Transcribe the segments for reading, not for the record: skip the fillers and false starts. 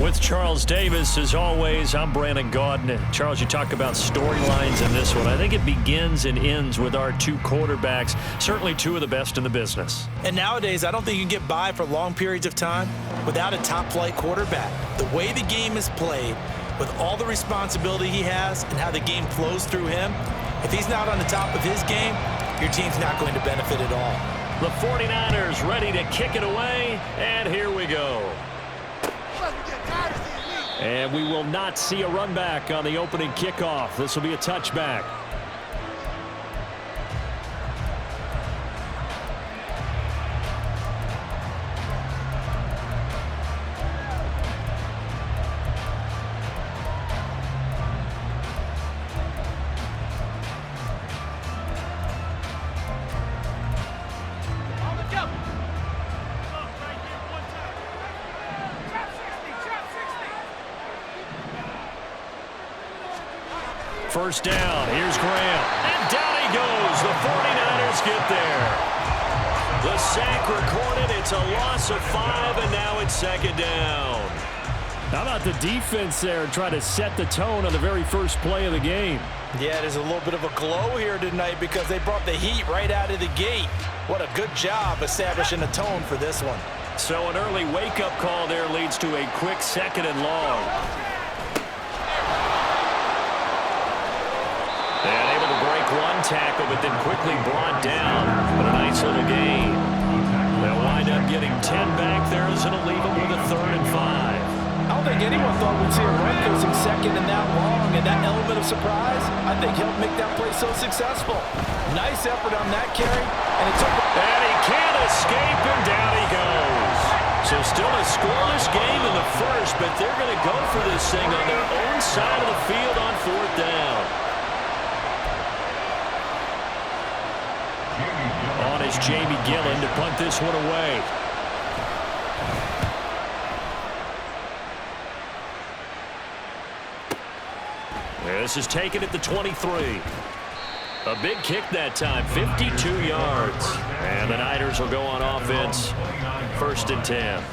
With Charles Davis, as always, I'm Brandon Gaudin. Charles, you talk about storylines in this one. I think it begins and ends with our two quarterbacks, certainly two of the best in the business. And nowadays, I don't think you can get by for long periods of time without a top-flight quarterback. The way the game is played, with all the responsibility he has and how the game flows through him, if he's not on the top of his game, your team's not going to benefit at all. The 49ers ready to kick it away, and here we go. And we will not see a run back on the opening kickoff. This will be a touchback. First down, here's Graham, and down he goes. The 49ers get there. The sack recorded, it's a loss of 5, and now it's second down. How about the defense there try to set the tone on the very first play of the game? Yeah, there's a little bit of a glow here tonight because they brought the heat right out of the gate. What a good job establishing a tone for this one. So an early wake-up call there leads to a quick second and long. And able to break one tackle, but then quickly brought down. But a nice little gain. They'll wind up getting 10 back there as it'll leave them with a 3rd and 5. I don't think anyone thought we'd see a run posting second and that long, and that element of surprise, I think, helped make that play so successful. Nice effort on that carry, and it took... And he can't escape, and down he goes. So still a scoreless game in the first, but they're going to go for this thing on their own side of the field on 4th down. On is Jamie Gillen to punt this one away. This is taken at the 23. A big kick that time, 52 yards. And the Niners will go on offense, 1st and 10.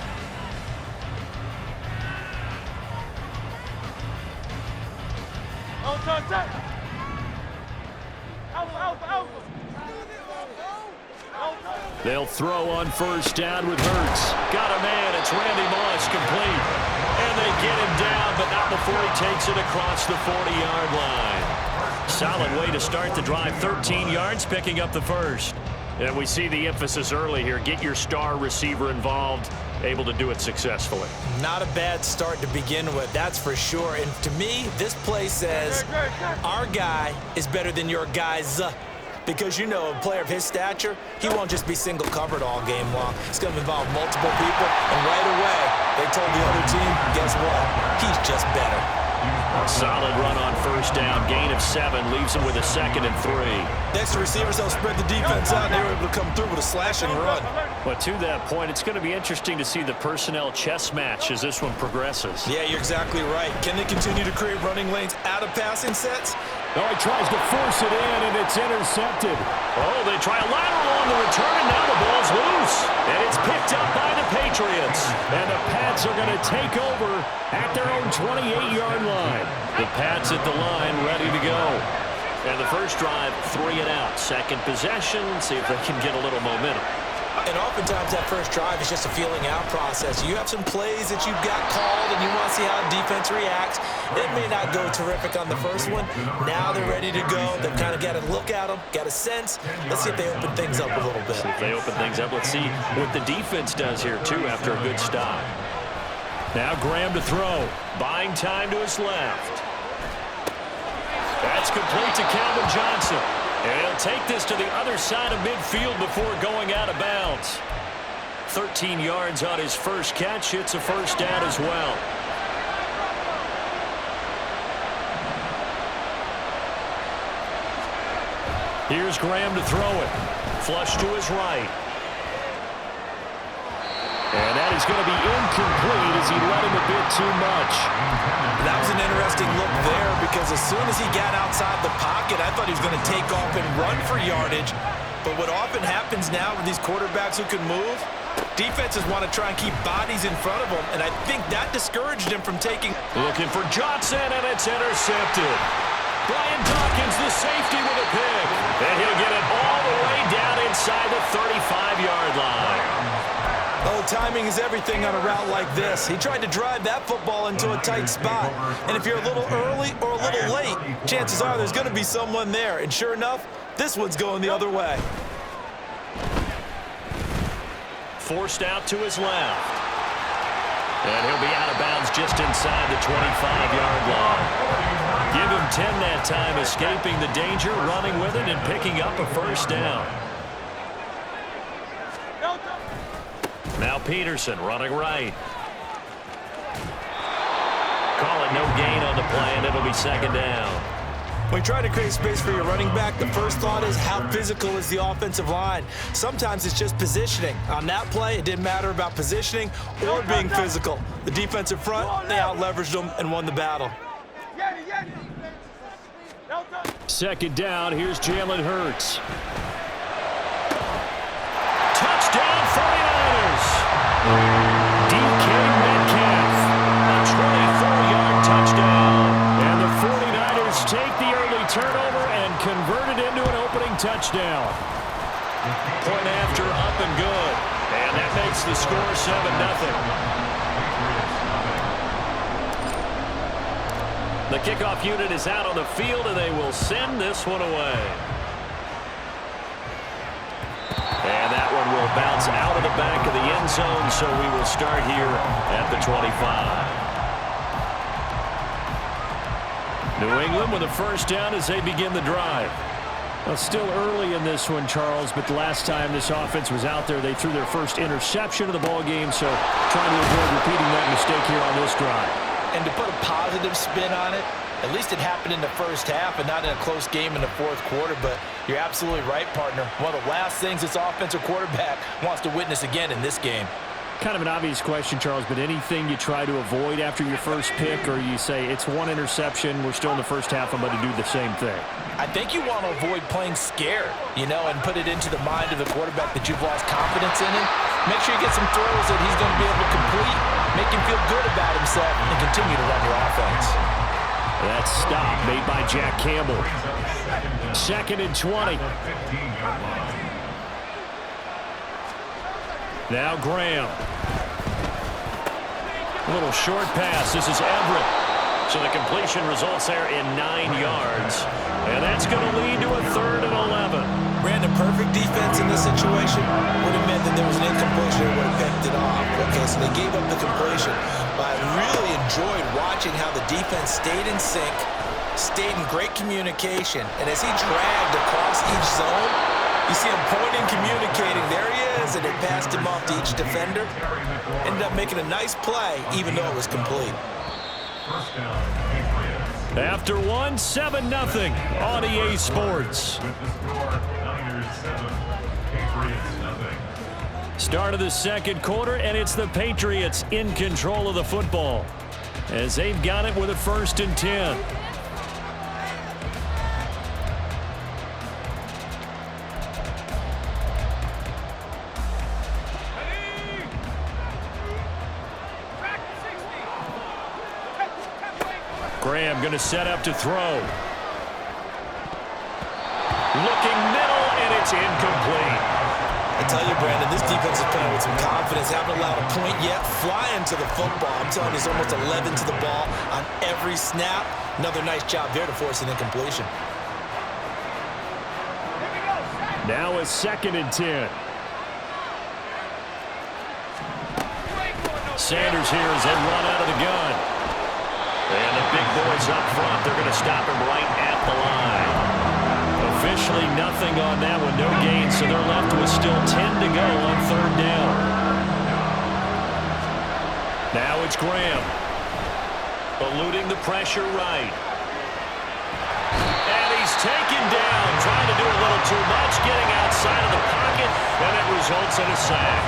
They'll throw on 1st down with Hurts. Got a man. It's Randy Moss, complete. And they get him down, but not before he takes it across the 40-yard line. Solid way to start the drive. 13 yards, picking up the first. And we see the emphasis early here. Get your star receiver involved. Able to do it successfully. Not a bad start to begin with, that's for sure. And to me, this play says our guy is better than your guy's. Because, you know, a player of his stature, he won't just be single covered all game long. It's going to involve multiple people. And right away, they told the other team, guess what? He's just better. Solid run on 1st down. Gain of 7 leaves him with a 2nd and 3. Next to receivers, they'll spread the defense out, and they were able to come through with a slash and run. But to that point, it's going to be interesting to see the personnel chess match as this one progresses. Yeah, you're exactly right. Can they continue to create running lanes out of passing sets? Oh, he tries to force it in, and it's intercepted. Oh, they try a lateral on the return, and now the ball's loose. And it's picked up by the Patriots. And the Pats are going to take over at their own 28-yard line. The Pats at the line, ready to go. And the first drive, 3 and out. Second possession, see if they can get a little momentum. And oftentimes that first drive is just a feeling out process. You have some plays that you've got called and you want to see how the defense reacts. It may not go terrific on the first one. Now they're ready to go. They've kind of got to look at them, got a sense. Let's see if they open things up a little bit. See if they open things up. Let's see what the defense does here, too, after a good stop. Now Graham to throw. Buying time to his left. That's complete to Calvin Johnson. And he'll take this to the other side of midfield before going out of bounds. 13 yards on his first catch. It's a 1st down as well. Here's Graham to throw it. Flush to his right. And that is going to be incomplete as he let him a bit too much. That was an interesting look there because as soon as he got outside the pocket, I thought he was going to take off and run for yardage. But what often happens now with these quarterbacks who can move, defenses want to try and keep bodies in front of them, and I think that discouraged him from taking. Looking for Johnson, and it's intercepted. Brian Dawkins, the safety, with a pick. And he'll get it all the way down inside the 35-yard line. Oh, timing is everything on a route like this. He tried to drive that football into a tight spot. And if you're a little early or a little late, chances are there's going to be someone there. And sure enough, this one's going the other way. Forced out to his left. And he'll be out of bounds just inside the 25-yard line. Give him 10 that time, escaping the danger, running with it, and picking up a first down. Now Peterson running right. Call it no gain on the play, and it'll be second down. When you try to create space for your running back, the first thought is how physical is the offensive line. Sometimes it's just positioning. On that play, it didn't matter about positioning or being physical. The defensive front, they out-leveraged them and won the battle. Second down, here's Jalen Hurts. Touchdown 49ers! DK Metcalf, a 24-yard touchdown. And the 49ers take the early turnover and convert it into an opening touchdown. Point after, up and good. And that makes the score 7-0. The kickoff unit is out on the field, and they will send this one away. And that one will bounce out of the back of the end zone, so we will start here at the 25. New England with a first down as they begin the drive. Well, still early in this one, Charles, but the last time this offense was out there, they threw their first interception of the ball game, so trying to avoid repeating that mistake here on this drive. And to put a positive spin on it, at least it happened in the first half and not in a close game in the fourth quarter. But you're absolutely right, partner. One of the last things this offensive quarterback wants to witness again in this game. Kind of an obvious question, Charles, but anything you try to avoid after your first pick, or you say it's one interception, we're still in the first half, I'm going to do the same thing? I think you want to avoid playing scared, you know, and put it into the mind of the quarterback that you've lost confidence in him. Make sure you get some throws that he's going to be able to complete, make him feel good about himself, and continue to run your offense. That stop made by Jack Campbell. Second and 20. Now Graham. A little short pass. This is Everett. So the completion results there in 9 yards. And that's going to lead to a 3rd and 11. Brandon, perfect defense in this situation would have meant that there was an incompletion that would have picked it off. Okay, so they gave up the completion. But I really enjoyed watching how the defense stayed in sync, stayed in great communication. And as he dragged across each zone, you see him pointing, communicating. There he is, and it passed him off to each defender. Ended up making a nice play, even though it was complete. After one, 7-0 on EA Sports. Start of the second quarter, and it's the Patriots in control of the football as they've got it with a 1st and 10. Graham going to set up to throw. Looking middle, and it's incomplete. I tell you, Brandon, this defense is playing with some confidence. Haven't allowed a point yet. Flying to the football. I'm telling you, there's almost 11 to the ball on every snap. Another nice job there to force an incompletion. Now a 2nd and 10. Sanders here as they run out of the gun. And the big boys up front, they're going to stop him right at the line. Officially nothing on that one, no gain, so they're left with still 10 to go on 3rd down. Now it's Graham. Eluding the pressure right. And he's taken down, trying to do a little too much, getting outside of the pocket, and it results in a sack.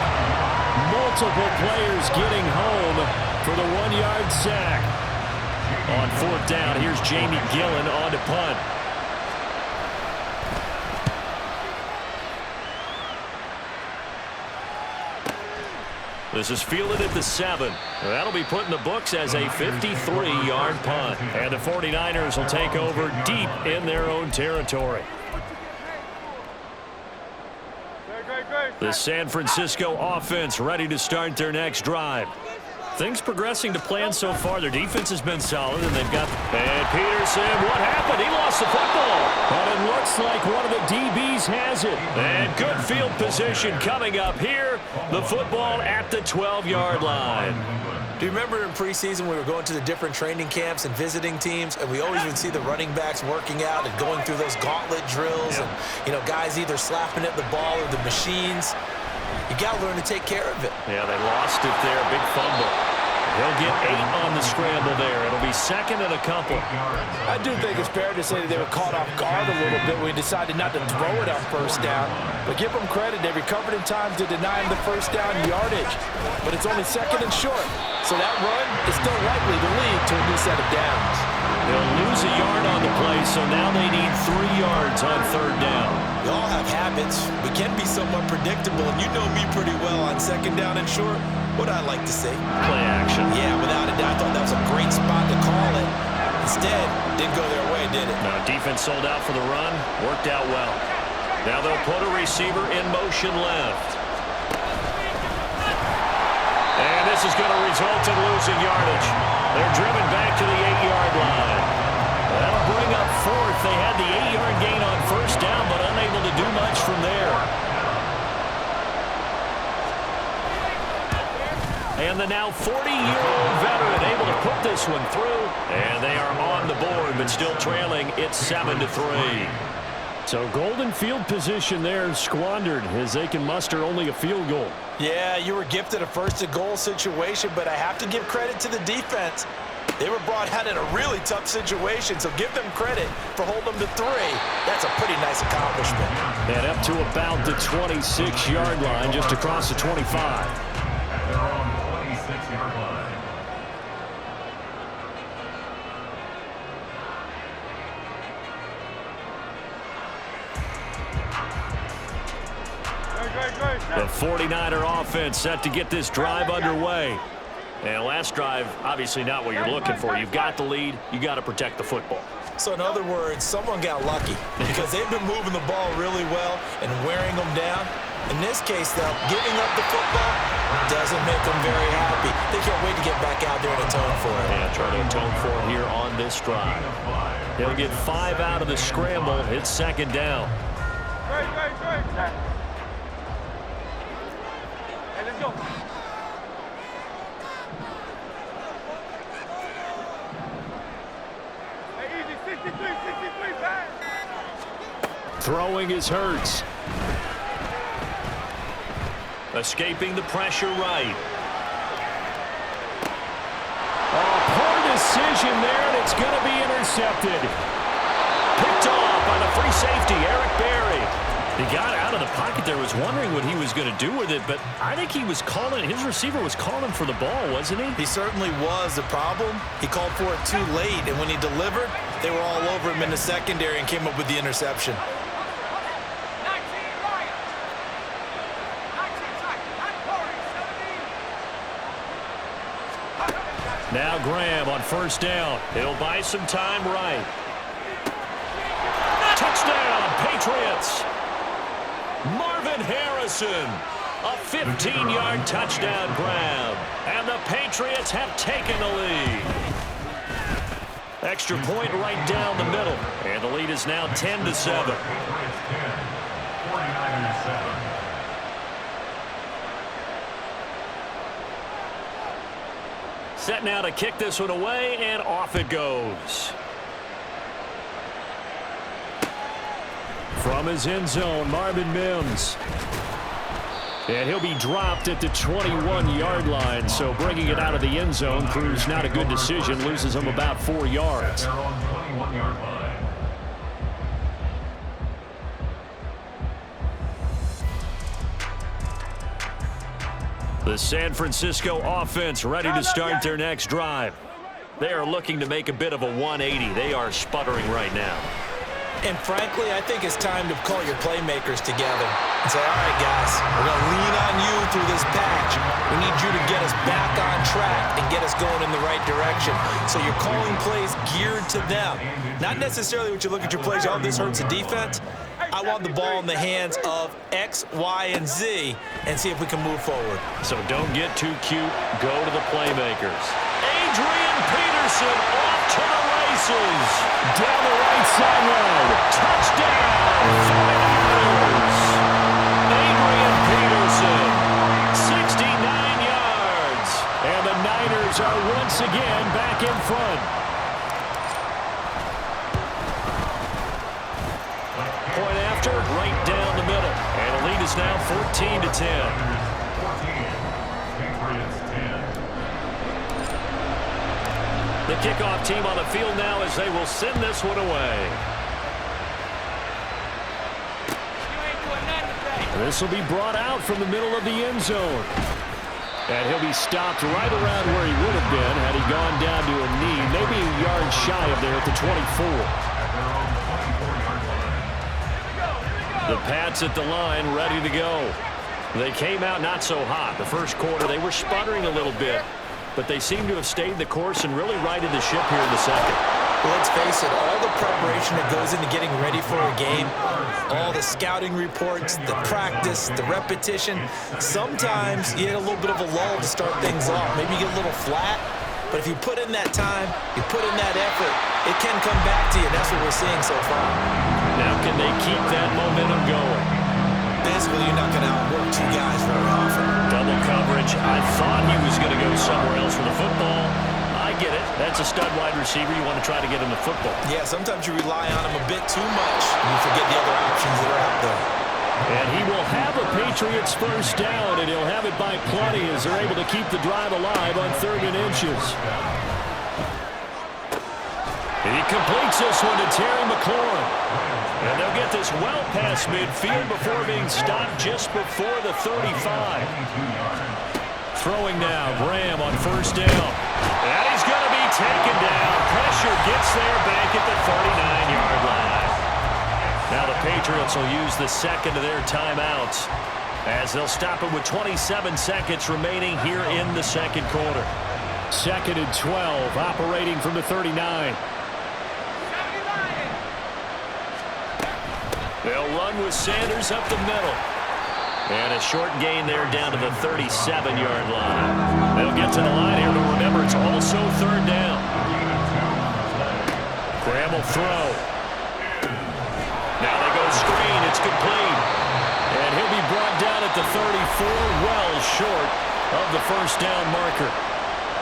Multiple players getting home for the 1-yard sack. On 4th down, here's Jamie Gillen on to punt. This is fielded at the 7. That'll be put in the books as a 53-yard punt. And the 49ers will take over deep in their own territory. The San Francisco offense ready to start their next drive. Things progressing to plan so far. Their defense has been solid, and they've got... And Peterson, what happened? He lost the football. But it looks like one of the DBs has it. And good field position coming up here. The football at the 12-yard line. Do you remember in preseason we were going to the different training camps and visiting teams, and we always would see the running backs working out and going through those gauntlet drills, and, you know, guys either slapping at the ball or the machines. You got to learn to take care of it. Yeah, they lost it there. Big fumble. He'll get 8 on the scramble there. It'll be second and a couple. I do think it's fair to say that they were caught off guard a little bit when we decided not to throw it on first down. But give them credit. They recovered in time to deny him the first down yardage. But it's only second and short. So that run is still likely to lead to a new set of downs. They'll lose a yard on the play, so now they need 3 yards on third down. We all have habits. We can be somewhat predictable, and you know me pretty well on second down and short. What I like to say? Play action. Yeah, without a doubt. I thought that was a great spot to call it. Instead, didn't go their way, did it? Now, defense sold out for the run. Worked out well. Now they'll put a receiver in motion left. And this is going to result in losing yardage. They're driven back to the 8-yard line. That'll bring up fourth. They had the 8-yard gain on first down, but unable to do much from there. And the now 40-year-old veteran able to put this one through. And they are on the board, but still trailing. It's 7-3. So golden field position there squandered as they can muster only a field goal. Yeah, you were gifted a first-and-goal situation, but I have to give credit to the defense. They were brought out in a really tough situation, so give them credit for holding them to 3. That's a pretty nice accomplishment. And up to about the 26-yard line, just across the 25. The 49er offense set to get this drive underway. And last drive, obviously not what you're looking for. You've got the lead. You got to protect the football. So in other words, someone got lucky because they've been moving the ball really well and wearing them down. In this case, though, giving up the football doesn't make them very happy. They can't wait to get back out there and atone for it. Yeah, trying to atone for it here on this drive. They'll get 5 out of the scramble. It's second down. Great. Hey, let's go. Hey, easy, 63, pass. Throwing is Hurts. Escaping the pressure right. Oh, poor decision there, and it's going to be intercepted. Picked off by the free safety, Eric Berry. He got out of the pocket there, was wondering what he was going to do with it, but I think he was calling, his receiver was calling for the ball, wasn't he? He certainly was. The problem, he called for it too late, and when he delivered, they were all over him in the secondary and came up with the interception. Now Graham on first down. He'll buy some time right. Touchdown, Patriots. Marvin Harrison, a 15-yard touchdown grab. And the Patriots have taken the lead. Extra point right down the middle. And the lead is now 10-7. Set now to kick this one away, and off it goes. From his end zone, Marvin Mims. And he'll be dropped at the 21-yard line, so bringing it out of the end zone proves not a good decision, loses him about 4 yards. The San Francisco offense ready to start their next drive. They are looking to make a bit of a 180. They are sputtering right now. And frankly, I think it's time to call your playmakers together and say, all right, guys, we're going to lean on you through this patch. We need you to back on track and get us going in the right direction. So you're calling plays geared to them. Not necessarily what you look at your plays, oh, this hurts the defense. I want the ball in the hands of X, Y, and Z and see if we can move forward. So don't get too cute. Go to the playmakers. Adrian Peterson off to the races. Down the right sideline. Touchdown, 49ers. Adrian Peterson, 69 yards. And the Niners are once again back in front. Point after, right down the middle. And the lead is now 14-10. The kickoff team on the field now as they will send this one away. This will be brought out from the middle of the end zone. And he'll be stopped right around where he would have been had he gone down to a knee, maybe a yard shy of there at the 24. The Pats at the line, ready to go. They came out not so hot. The first quarter, they were sputtering a little bit, but they seem to have stayed the course and really righted the ship here in the second. Well, let's face it, all the preparation that goes into getting ready for a game, all the scouting reports, the practice, the repetition, sometimes you get a little bit of a lull to start things off. Maybe you get a little flat, but if you put in that time, you put in that effort, it can come back to you, and that's what we're seeing so far. Now can they keep that momentum going? Basically, you're not going to outwork two guys very often. Double coverage. I thought he was going to go somewhere else with the football. I get it. That's a stud wide receiver. You want to try to get him the football. Yeah, sometimes you rely on him a bit too much, and you forget the other options that are out there. And he will have a Patriots first down, and he'll have it by plenty as they're able to keep the drive alive on 3rd and inches. He completes this one to Terry McLaurin. And they'll get this well past midfield before being stopped just before the 35. Throwing now, Graham on first down. And he's going to be taken down. Pressure gets there back at the 39-yard line. Now the Patriots will use the second of their timeouts as they'll stop it with 27 seconds remaining here in the second quarter. 2nd and 12, operating from the 39. They'll run with Sanders up the middle. And a short gain there down to the 37-yard line. They'll get to the line here, but remember, it's also 3rd down. Graham will throw. Now they go screen. It's complete. And he'll be brought down at the 34, well short of the first down marker.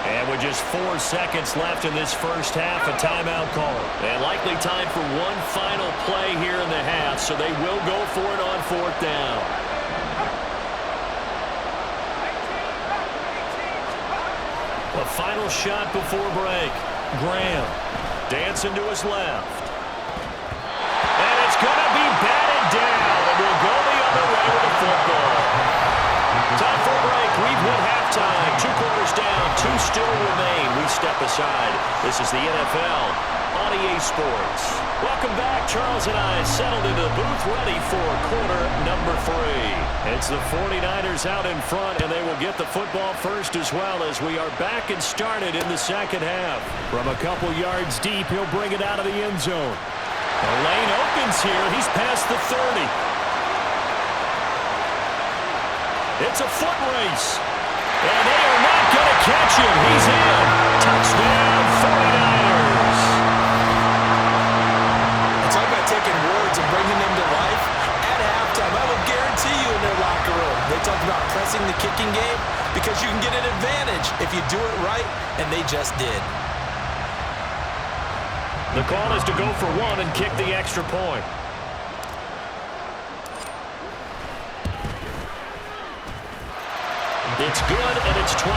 And with just 4 seconds left in this first half, a timeout call. And likely time for one final play here in the half, so they will go for it on 4th down. A final shot before break. Graham dancing to his left. And it's going to be batted down, and we'll go the other way with the football. Time for a break. We've hit halftime. 2 quarters down. 2 still remain. We step aside. This is the NFL on EA Sports. Welcome back. Charles and I settled into the booth ready for quarter number 3. It's the 49ers out in front, and they will get the football first as well as we are back and started in the second half. From a couple yards deep, he'll bring it out of the end zone. The lane opens here. He's past the 30. It's a foot race. And they are not going to catch him. He's in. Touchdown, 49ers. It's all about taking words and bringing them to life. At halftime, I will guarantee you in their locker room, they talk about pressing the kicking game because you can get an advantage if you do it right, and they just did. The call is to go for 1 and kick the extra point. It's good, and it's 21-10.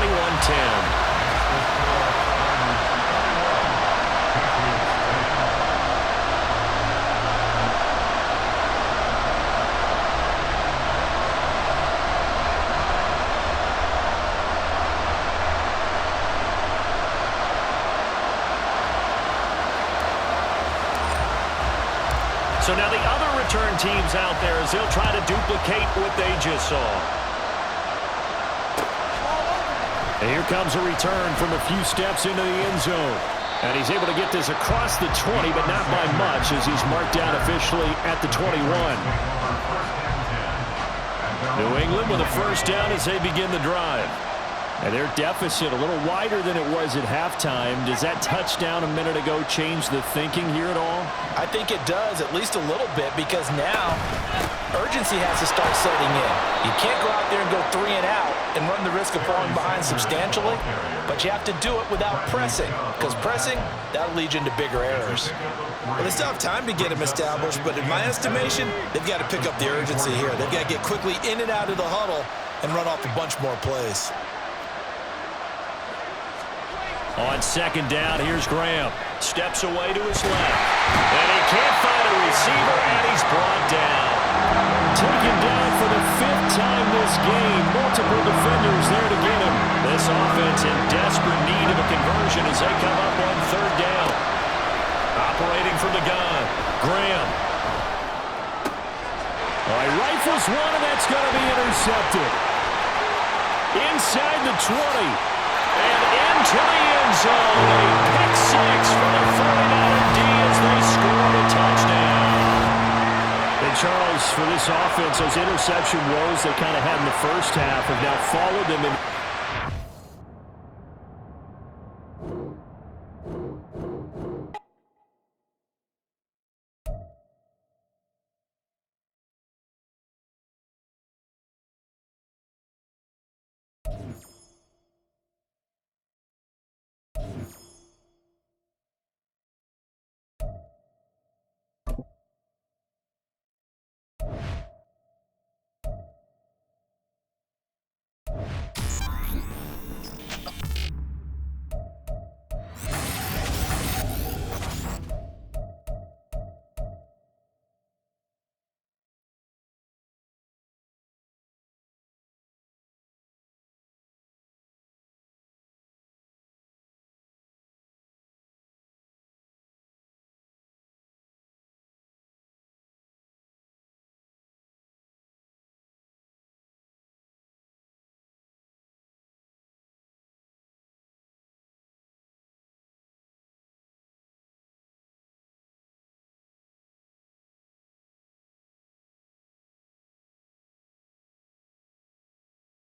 So now the other return teams out there as they'll try to duplicate what they just saw. And here comes a return from a few steps into the end zone. And he's able to get this across the 20, but not by much as he's marked down officially at the 21. New England with a first down as they begin the drive. And their deficit a little wider than it was at halftime. Does that touchdown a minute ago change the thinking here at all? I think it does, at least a little bit, because now urgency has to start setting in. You can't go out there and go 3 and out and run the risk of falling behind substantially, but you have to do it without pressing, because pressing, that'll lead you into bigger errors. Well, they still have time to get him established, but in my estimation, they've got to pick up the urgency here. They've got to get quickly in and out of the huddle and run off a bunch more plays. On second down, here's Graham. Steps away to his left. And he can't find a receiver, and he's brought down. Taken down for the 5th time this game. Multiple defenders there to get him. This offense in desperate need of a conversion as they come up on 3rd down. Operating from the gun, Graham. All right, rifles one, and that's going to be intercepted. Inside the 20. And into the end zone. A pick 6 for the 49er D as they score a touchdown. And Charles, for this offense, those interception woes they kind of had in the first half have now followed them in